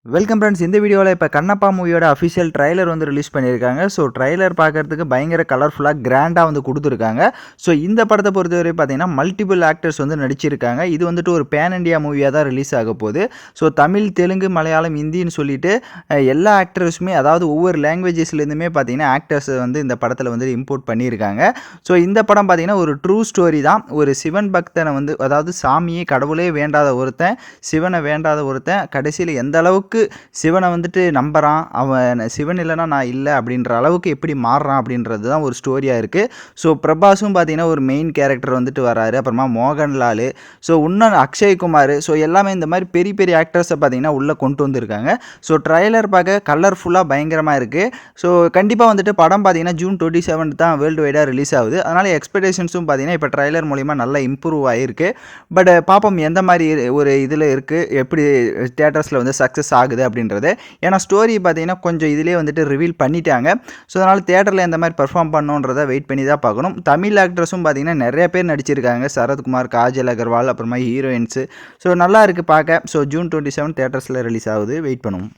Welcome friends. இந்த வீடியோவில் இப்போ கண்ணப்பா மூவியோட அஃபிஷியல் ட்ரைலர் வந்து ரிலீஸ் பண்ணியிருக்காங்க. ஸோ ட்ரைலர் பார்க்கறதுக்கு பயங்கர கலர்ஃபுல்லாக கிராண்டாக வந்து கொடுத்துருக்காங்க. ஸோ இந்த படத்தை பொறுத்தவரை பார்த்தீங்கன்னா மல்டிபிள் ஆக்டர்ஸ் வந்து நடிச்சிருக்காங்க. இது வந்துட்டு ஒரு பேன் இண்டியா மூவியாக தான் ரிலீஸ் ஆக போகுது. ஸோ தமிழ், தெலுங்கு, மலையாளம், ஹிந்தின்னு சொல்லிட்டு எல்லா ஆக்டர்ஸுமே, அதாவது ஒவ்வொரு லாங்குவேஜஸ்லேருந்துமே பார்த்தீங்கன்னா ஆக்டர்ஸ் வந்து இந்த படத்தில் வந்து இம்போர்ட் பண்ணியிருக்காங்க. ஸோ இந்த படம் பார்த்தீங்கன்னா ஒரு ட்ரூ ஸ்டோரி தான். ஒரு சிவன் பக்தனை வந்து, அதாவது சாமியே கடவுளே வேண்டாத ஒருத்தன், சிவனை வேண்டாத ஒருத்தன் கடைசியில் எந்த அளவுக்கு சிவனை வந்துட்டு நம்புறான், அவன் சிவன் இல்லைன்னா நான் இல்லை அப்படின்ற அளவுக்கு எப்படி மாறுறான் அப்படின்றது தான் ஒரு ஸ்டோரியாக இருக்குது. ஸோ பிரபாஸும் பார்த்தீங்கன்னா ஒரு மெயின் கேரக்டர் வந்துட்டு வராரு. அப்புறமா மோகன்லால், ஸோ இன்னும் அக்ஷய்குமார், ஸோ எல்லாமே இந்த மாதிரி பெரிய பெரிய ஆக்டர்ஸை பார்த்தீங்கன்னா உள்ளே கொண்டு வந்திருக்காங்க. ஸோ ட்ரைலர் பார்க்க கலர்ஃபுல்லாக பயங்கரமாக இருக்குது. ஸோ கண்டிப்பாக வந்துட்டு படம் பார்த்தீங்கன்னா June 27 தான் வேர்ல்டு வைடாக ரிலீஸ் ஆகுது. அதனால் எக்ஸ்பெக்டேஷன்ஸும் பார்த்தீங்கன்னா இப்போ ட்ரைலர் மூலிமா நல்லா இம்ப்ரூவ் ஆகிருக்கு. பட் பார்ப்போம் எந்த மாதிரி ஒரு இதில் இருக்குது, எப்படி தியேட்டர்ஸில் வந்து சக்ஸஸ் ஆகுது அப்படின்றது. ஏன்னா ஸ்டோரி பார்த்தீங்கன்னா கொஞ்சம் இதிலே வந்துட்டு ரிவீல் பண்ணிட்டாங்க. ஸோ அதனால் தியேட்டரில் எந்த மாதிரி பெர்ஃபார்ம் பண்ணுன்றதை வெயிட் பண்ணி தான் பார்க்கணும். தமிழ் ஆக்ட்ரஸும் பார்த்தீங்கன்னா நிறைய பேர் நடிச்சிருக்காங்க. சரத்குமார், காஜல் அகர்வால், அப்புறமா ஹீரோயின்ஸு. ஸோ நல்லா இருக்குது பார்க்க. ஸோ June 27 தியேட்டர்ஸில் ரிலீஸ் ஆகுது. வெயிட் பண்ணுவோம்.